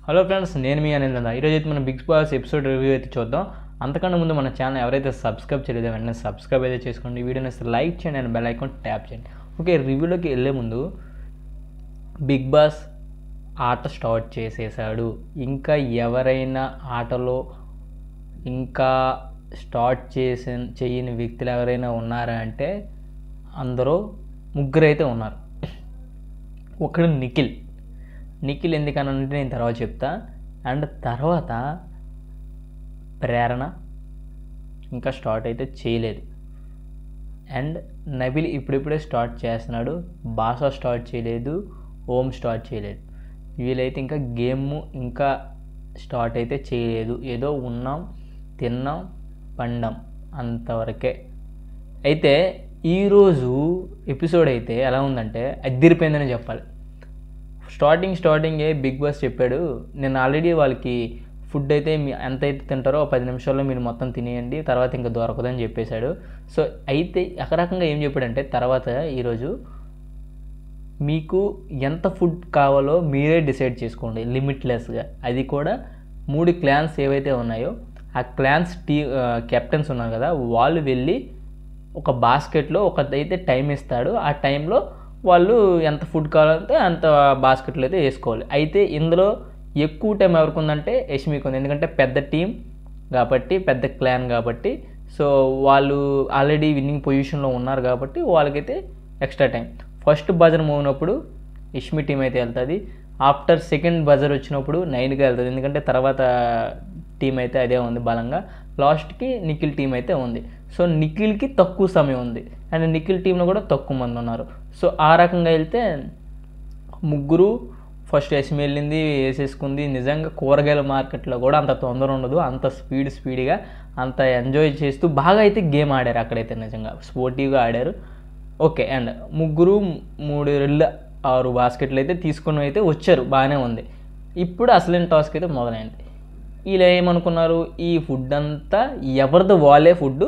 Hello friends, నేను మీ అనిల్. ఈరోజు అయితే మనం బిగ్ బాస్ ఎపిసోడ్ రివ్యూ అయితే చూద్దాం. అంతకన్నా ముందు మన ఛానల్ ఎవరైతే సబ్స్క్రైబ్ చేయలేదో వెంటనే సబ్స్క్రైబ్ అయితే చేసుకోండి. వీడియోని లైక్ చేయండి అండ్ బెల్ ఐకాన్ ట్యాప్ చేయండి. ఓకే, రివ్యూలోకి వెళ్ళే ముందు బిగ్ బాస్ ఆట స్టార్ట్ చేసేసాడు. ఇంకా ఎవరైనా ఆటలో ఇంకా స్టార్ట్ చేయని వ్యక్తులు ఎవరైనా ఉన్నారా అంటే అందరూ ముగ్గురైతే ఉన్నారు. ఒకడు నిఖిల్ ఎందుకనంటే నేను తర్వాత చెప్తా. అండ్ తర్వాత ప్రేరణ ఇంకా స్టార్ట్ అయితే చేయలేదు. అండ్ నబిల్ ఇప్పుడిప్పుడే స్టార్ట్ చేస్తున్నాడు. బాసా స్టార్ట్ చేయలేదు, ఓం స్టార్ట్ చేయలేదు. వీళ్ళైతే ఇంకా గేమ్ ఇంకా స్టార్ట్ అయితే చేయలేదు. ఏదో ఉన్నాం, తిన్నాం, పండాం అంతవరకే. అయితే ఈరోజు ఎపిసోడ్ అయితే ఎలా ఉందంటే అదిరిపోయిందని చెప్పాలి. స్టార్టింగే బిగ్ బాస్ చెప్పాడు, నేను ఆల్రెడీ వాళ్ళకి ఫుడ్ అయితే ఎంత అయితే తింటారో 10 నిమిషాల్లో మీరు మొత్తం తినేయండి, తర్వాత ఇంకా దొరకదని చెప్పేశాడు. సో అయితే రకంగా ఏం చెప్పాడంటే తర్వాత ఈరోజు మీకు ఎంత ఫుడ్ కావాలో మీరే డిసైడ్ చేసుకోండి లిమిట్లెస్గా. అది కూడా 3 క్లాన్స్ ఏవైతే ఉన్నాయో ఆ క్లాన్స్ కెప్టెన్స్ ఉన్నారు కదా, వాళ్ళు వెళ్ళి ఒక బాస్కెట్లో ఒకటైతే టైం ఇస్తాడు. ఆ టైంలో వాళ్ళు ఎంత ఫుడ్ కావాలంటే అంత బాస్కెట్లో అయితే వేసుకోవాలి. అయితే ఇందులో ఎక్కువ టైం ఎవరికి ఉందంటే యష్మికి ఉంది. ఎందుకంటే పెద్ద టీం కాబట్టి, పెద్ద క్లాన్ కాబట్టి, సో వాళ్ళు ఆల్రెడీ విన్నింగ్ పొజిషన్లో ఉన్నారు కాబట్టి వాళ్ళకైతే ఎక్స్ట్రా టైం. ఫస్ట్ బజర్ మోగినప్పుడు యష్మి టీం అయితే వెళ్తుంది. ఆఫ్టర్ సెకండ్ బజర్ వచ్చినప్పుడు 9గా వెళ్తుంది. ఎందుకంటే తర్వాత టీం అయితే అదే ఉంది బలంగా. లాస్ట్కి నిఖిల్ టీం అయితే ఉంది. సో నిఖిల్కి తక్కువ సమయం ఉంది అండ్ నిఖిల్ టీంలో కూడా తక్కువ మంది ఉన్నారు. సో ఆ రకంగా వెళ్తే ముగ్గురు ఫస్ట్ యష్మి వెళ్ళింది, వేసేసుకుంది. నిజంగా కూరగాయల మార్కెట్లో కూడా అంత తొందర ఉండదు, అంత స్పీడ్గా అంత ఎంజాయ్ చేస్తూ బాగా అయితే గేమ్ ఆడారు. అక్కడైతే నిజంగా స్పోర్టివ్గా ఆడారు. ఓకే, అండ్ ముగ్గురు 3-6 బాస్కెట్లు అయితే తీసుకుని అయితే వచ్చారు, బాగానే ఉంది. ఇప్పుడు అసలైన టాస్క్ అయితే మొదలైంది. వీళ్ళు ఏమనుకున్నారు, ఈ ఫుడ్ అంతా ఎవరిది వాళ్ళే ఫుడ్,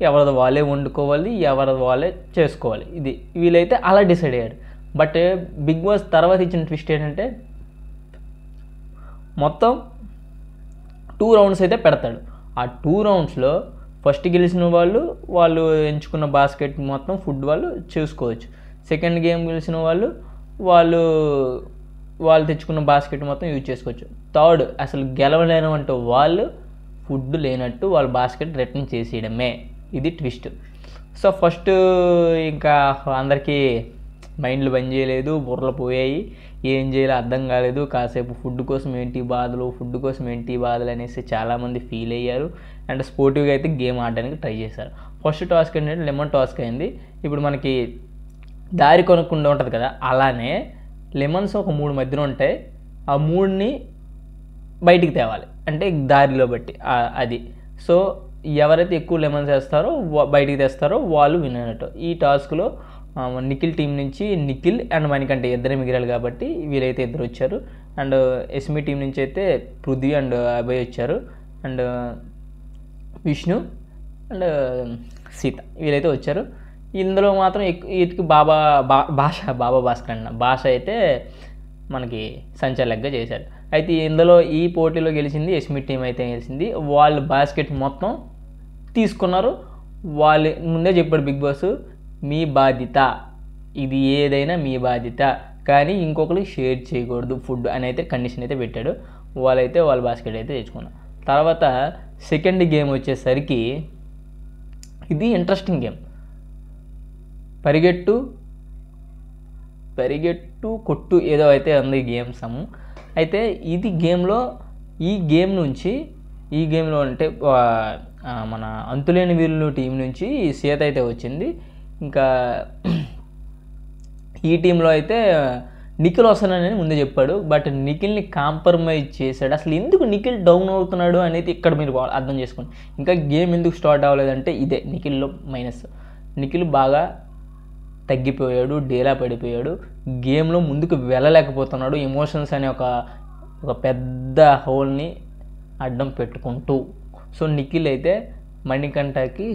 ఎవరిది వాళ్ళే వండుకోవాలి, ఎవరిది వాళ్ళే చేసుకోవాలి. ఇది వీళ్ళైతే అలా డిసైడ్ అయ్యారు. బట్ బిగ్ బాస్ తర్వాత ఇచ్చిన ట్విస్ట్ ఏంటంటే మొత్తం 2 రౌండ్స్ అయితే పెడతాడు. ఆ 2 రౌండ్స్లో ఫస్ట్ గెలిచిన వాళ్ళు ఎంచుకున్న బాస్కెట్ మొత్తం ఫుడ్ వాళ్ళు చూసుకోవచ్చు. సెకండ్ గేమ్ గెలిచిన వాళ్ళు తెచ్చుకున్న బాస్కెట్ మొత్తం యూజ్ చేసుకోవచ్చు. థర్డ్ అసలు గెలవలేనట్టు వాళ్ళు ఫుడ్ లేనట్టు వాళ్ళ బాస్కెట్ రిటర్న్ చేసేయడమే. ఇది ట్విస్ట్. సో ఫస్ట్ ఇంకా అందరికీ మైండ్లు బంద్ చేయలేదు, బుర్రలు పోయాయి, ఏం చేయాలో అర్థం కాలేదు. కాసేపు ఫుడ్ కోసం ఏంటి బాధలు అనేసి చాలామంది ఫీల్ అయ్యారు. అండ్ స్పోర్టివ్గా అయితే గేమ్ ఆడడానికి ట్రై చేశారు. ఫస్ట్ టాస్క్ ఏంటంటే లెమన్ టాస్క్ అయింది. ఇప్పుడు మనకి దారి కొనుక్కుండా ఉంటుంది కదా, అలానే లెమన్స్ ఒక 3 మధ్యన ఉంటాయి. ఆ 3ని బయటికి తేవాలి, అంటే దారిలో బట్టి అది. సో ఎవరైతే ఎక్కువ లెమన్స్ వేస్తారో బయటికి తెస్తారో వాళ్ళు విన్ అయినట్టు. ఈ టాస్క్లో నిఖిల్ టీం నుంచి నిఖిల్ అండ్ మణికంఠ ఇద్దరే మిగిలారు కాబట్టి వీళ్ళైతే ఇద్దరు వచ్చారు. అండ్ యష్మి టీం నుంచి అయితే పృథ్వీ అండ్ అభయ్ వచ్చారు. అండ్ విష్ణు అండ్ సీత వీళ్ళైతే వచ్చారు. ఇందులో మాత్రం వీటికి బాబా భాస్కర్ అన్న భాష అయితే మనకి సంచాలకుగా చేశారు. అయితే ఇందులో ఈ పోటీలో గెలిచింది యష్మి టీం అయితే గెలిచింది. వాళ్ళు బాస్కెట్ మొత్తం తీసుకున్నారు. వాళ్ళు ముందే చెప్పాడు బిగ్ బాస్, మీ బాధ్యత, ఇది ఏదైనా మీ బాధ్యత, కానీ ఇంకొకరికి షేర్ చేయకూడదు ఫుడ్ అని అయితే కండిషన్ అయితే పెట్టాడు. వాళ్ళైతే వాళ్ళ బాస్కెట్ అయితే తెచ్చుకున్నారు. తర్వాత సెకండ్ గేమ్ వచ్చేసరికి ఇది ఇంట్రెస్టింగ్ గేమ్. పరిగెట్టు కొట్టు ఏదో అయితే ఉంది గేమ్ సమ్. అయితే ఇది ఈ గేమ్లో అంటే మన అంతులేని వీరులు టీం నుంచి సీత అయితే వచ్చింది. ఇంకా ఈ టీంలో అయితే నిఖిల్ వస్తానని ముందే చెప్పాడు. బట్ నిఖిల్ని కాంప్రమైజ్ చేశాడు. అసలు ఎందుకు నిఖిల్ డౌన్ అవుతున్నాడు అనేది ఇక్కడ మీరు అర్థం చేసుకోండి. ఇంకా గేమ్ ఎందుకు స్టార్ట్ అవ్వలేదంటే ఇదే నిఖిల్లో మైనస్. నిఖిల్ బాగా తగ్గిపోయాడు, డేలా పడిపోయాడు, గేమ్లో ముందుకు వెళ్ళలేకపోతున్నాడు. ఎమోషన్స్ అనే ఒక పెద్ద హోల్ని అడ్డం పెట్టుకుంటూ. సో నిఖిల్ అయితే మణికంఠకి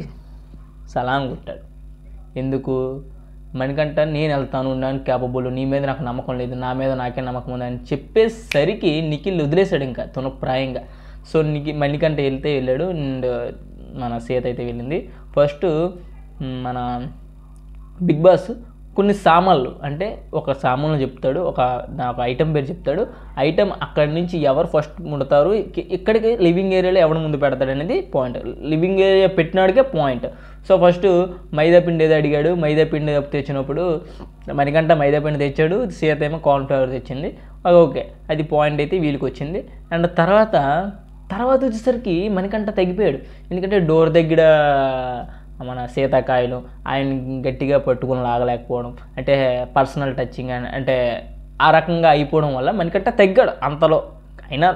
సలాం కొట్టాడు. ఎందుకు, మణికంఠ నేను వెళ్తాను, నేను క్యాపబుల్, నీ మీద నాకు నమ్మకం లేదు, నా మీద నాకే నమ్మకం ఉంది అని చెప్పేసరికి నిఖిల్ వదిలేశాడు ఇంకా తునప్రాయంగా. సో మణికంఠ వెళ్ళాడు అండ్ మన సీత అయితే వెళ్ళింది. ఫస్ట్ మన బిగ్ బాస్ కొన్ని సామాన్లు అంటే ఒక సామాన్లు చెప్తాడు, ఒక ఐటెం పేరు చెప్తాడు. ఐటెం అక్కడి నుంచి ఎవరు ఫస్ట్ ముడతారు, ఇక్కడికి లివింగ్ ఏరియాలో ఎవరు ముందు పెడతాడు అనేది పాయింట్. లివింగ్ ఏరియా పెట్టినాడికే పాయింట్. సో ఫస్ట్ మైదా పిండి ఏదో అడిగాడు. మైదా పిండి తెచ్చినప్పుడు మణికంఠ మైదా పిండి తెచ్చాడు, సీత ఏమో కార్న్ఫ్లవర్ తెచ్చింది. ఓకే, అది పాయింట్ అయితే వీళ్ళకి వచ్చింది. అండ్ తర్వాత వచ్చేసరికి మణికంఠ తగ్గిపోయాడు. ఎందుకంటే డోర్ దగ్గర మన సీతాకాయలు ఆయన గట్టిగా పట్టుకుని లాగలేకపోవడం, అంటే పర్సనల్ టచింగ్ అంటే ఆ రకంగా అయిపోవడం వల్ల మణికంఠ తగ్గాడు. అంతలో అయినా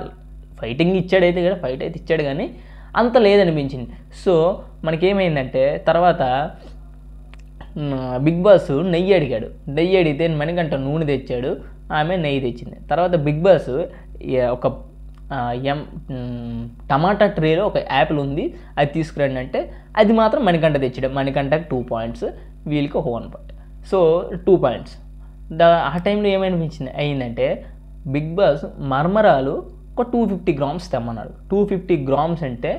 ఫైట్ అయితే ఇచ్చాడు కానీ అంత లేదనిపించింది. సో మనకేమైందంటే తర్వాత బిగ్ బాస్ నెయ్యి అడిగాడు. నెయ్యి అడిగితే మణికంఠ నూనె తెచ్చాడు, ఆమె నెయ్యి తెచ్చింది. తర్వాత బిగ్ బాస్ ఒక టమాటా ట్రేలో ఒక యాపిల్ ఉంది, అది తీసుకురండి అంటే అది మాత్రం మణికంఠ తెచ్చాడు. మణికంఠకి 2 పాయింట్స్, వీళ్ళకి ఒక 1 పాయింట్. So 2 points. ఆ టైంలో అయిందంటే బిగ్ బాస్ మర్మరాలు ఒక 250 గ్రామ్స్ తెమ్మన్నాడు. 250 గ్రామ్స్ అంటే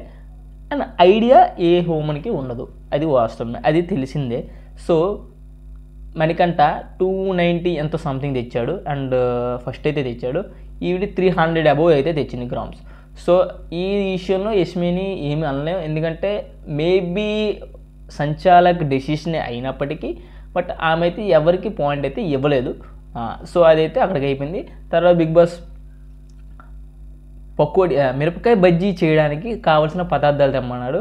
అండ్ ఐడియా ఏ హ్యూమన్కి ఉండదు, అది వాస్తవమే, అది తెలిసిందే. సో మణికంఠ 290 ఎంతో సంథింగ్ తెచ్చాడు అండ్ ఫస్ట్ అయితే తెచ్చాడు. ఈవిడ 300 అబోవ్ అయితే తెచ్చింది గ్రామ్స్. సో ఈ విషయంలో యష్మిని ఏమి అనలేం, ఎందుకంటే మేబీ సంచాలక్ డెసిషన్ అయినప్పటికీ బట్ ఆమె అయితే ఎవరికి పాయింట్ అయితే ఇవ్వలేదు. సో అదైతే అక్కడికి అయిపోయింది. తర్వాత బిగ్ బాస్ మిరపకాయ బజ్జీ చేయడానికి కావాల్సిన పదార్థాలు తెమ్మన్నాడు.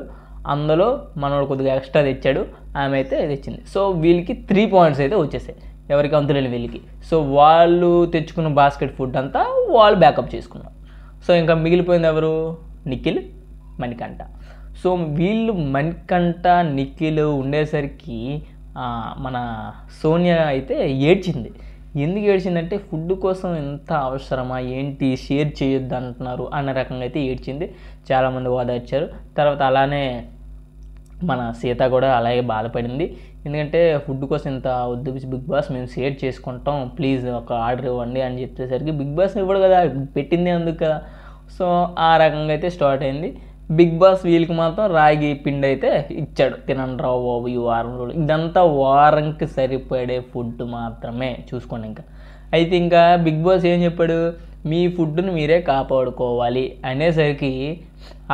అందులో మనోడు కొద్దిగా ఎక్స్ట్రా తెచ్చాడు, ఆమె అయితే తెచ్చింది. సో వీళ్ళకి 3 పాయింట్స్ అయితే వచ్చేసాయి, ఎవరికి అంతులేని వీళ్ళకి. సో వాళ్ళు తెచ్చుకున్న బాస్కెట్ ఫుడ్ అంతా వాళ్ళు బ్యాకప్ చేసుకున్నారు. సో ఇంకా మిగిలిపోయింది ఎవరు? నిఖిల్, మణికంఠ. సో వీళ్ళు మణికంఠ నిఖిల్ ఉండేసరికి మన సోనియా అయితే ఏడ్చింది. ఎందుకు ఏడ్చిందంటే ఫుడ్ కోసం ఎంత అవసరమా ఏంటి, షేర్ చేయొద్దు అంటున్నారు అన్న రకంగా అయితే ఏడ్చింది. చాలామంది ఓదార్చారు. తర్వాత అలానే మన సీత కూడా అలాగే బాధపడింది. ఎందుకంటే ఫుడ్ కోసం ఇంత వద్దు బిగ్ బాస్, మేము షేర్ చేసుకుంటాం, ప్లీజ్ ఒక ఆర్డర్ ఇవ్వండి అని చెప్పేసరికి బిగ్ బాస్ ఇవ్వడు కదా, పెట్టింది అందుకు కదా. సో ఆ రకంగా అయితే స్టార్ట్ అయింది. బిగ్ బాస్ వీళ్ళకి మాత్రం రాగి పిండి అయితే ఇచ్చాడు, తినండి రావు బాబు ఈ వారం రోజులు. ఇదంతా వారంకి సరిపడే ఫుడ్ మాత్రమే, చూసుకోండి. ఇంకా అయితే ఇంకా బిగ్ బాస్ ఏం చెప్పాడు, మీ ఫుడ్ని మీరే కాపాడుకోవాలి అనేసరికి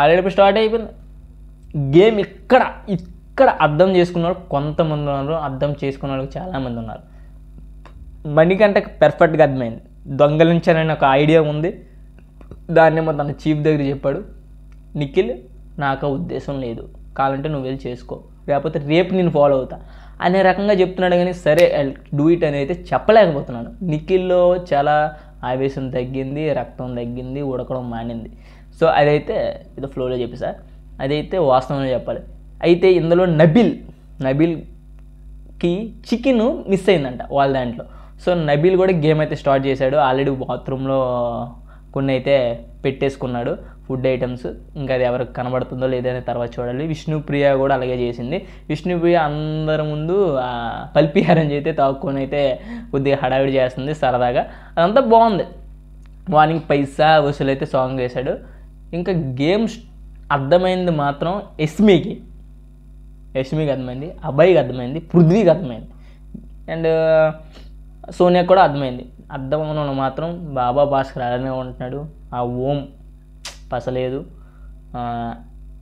ఆల్రెడీ స్టార్ట్ అయిపోయింది గేమ్. ఇక్కడ అర్థం చేసుకున్న వాళ్ళు కొంతమంది ఉన్నారు, అర్థం చేసుకున్న వాళ్ళకి చాలామంది ఉన్నారు. మణికంఠకి పర్ఫెక్ట్గా అర్థమైంది, దొంగలించాలని ఒక ఐడియా ఉంది, దాన్నేమో తన చీఫ్ దగ్గర చెప్పాడు. నిఖిల్ నాకు ఉద్దేశం లేదు, కావాలంటే నువ్వు వెళ్ళి చేసుకో, లేకపోతే రేపు నేను ఫాలో అవుతా అనే రకంగా చెప్తున్నాడు. కానీ సరే డూ ఇట్ అని అయితే చెప్పలేకపోతున్నాను. నిఖిల్లో చాలా ఆవేశం తగ్గింది, రక్తం తగ్గింది, ఉడకడం మానింది. సో అదైతే ఇది ఫ్లోలో చెప్పేసా, అదైతే వాస్తవంగా చెప్పాలి. అయితే ఇందులో నబీల్కి చికెన్ మిస్ అయిందంట వాళ్ళ దాంట్లో. సో నబీల్ కూడా గేమ్ అయితే స్టార్ట్ చేశాడు. ఆల్రెడీ బాత్రూంలో కొన్ని అయితే పెట్టేసుకున్నాడు ఫుడ్ ఐటమ్స్. ఇంకా అది ఎవరికి కనబడుతుందో లేదని తర్వాత చూడాలి. విష్ణుప్రియ కూడా అలాగే చేసింది. విష్ణుప్రియ అందరి ముందు పల్పిహారం అయితే తాక్కుని అయితే కొద్దిగా హడావిడి చేస్తుంది సరదాగా, అదంతా బాగుంది. మార్నింగ్ పైసా వసూలు అయితే సాంగ్ వేశాడు. ఇంకా గేమ్స్ అర్థమైంది మాత్రం యష్మికి అర్థమైంది, అబ్బాయికి అర్థమైంది, పృథ్వీకి అర్థమైంది, అండ్ సోనియాకి కూడా అర్థమైంది. అర్థమవున మాత్రం బాబా భాస్కర్ అలానే ఉంటున్నాడు. ఆ ఓం పసలేదు,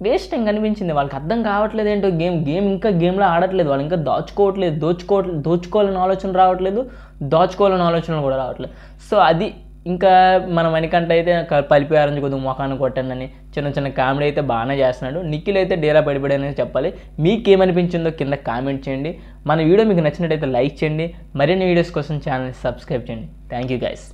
వేస్ట్ ఇంకా అనిపించింది. వాళ్ళకి అర్థం కావట్లేదు ఏంటో, గేమ్ ఇంకా గేమ్లో ఆడట్లేదు. వాళ్ళు ఇంకా దోచుకోవాలని ఆలోచన రావట్లేదు, దాచుకోవాలని ఆలోచనలు కూడా రావట్లేదు. సో అది ఇంకా మన మణికంఠ అయితే పలిపి ఆరంజ్ కొద్దిగా మొఖాన్ని కొట్టానని చిన్న చిన్న కామెడీ అయితే బాగానే చేస్తున్నాడు. నిఖిల్ అయితే డేలా పడిపోయాడని చెప్పాలి. మీకేమనిపించిందో కింద కామెంట్ చేయండి. మన వీడియో మీకు నచ్చినట్టయితే లైక్ చేయండి. మరిన్ని వీడియోస్ కోసం ఛానల్ని సబ్స్క్రైబ్ చేయండి. Thank you guys.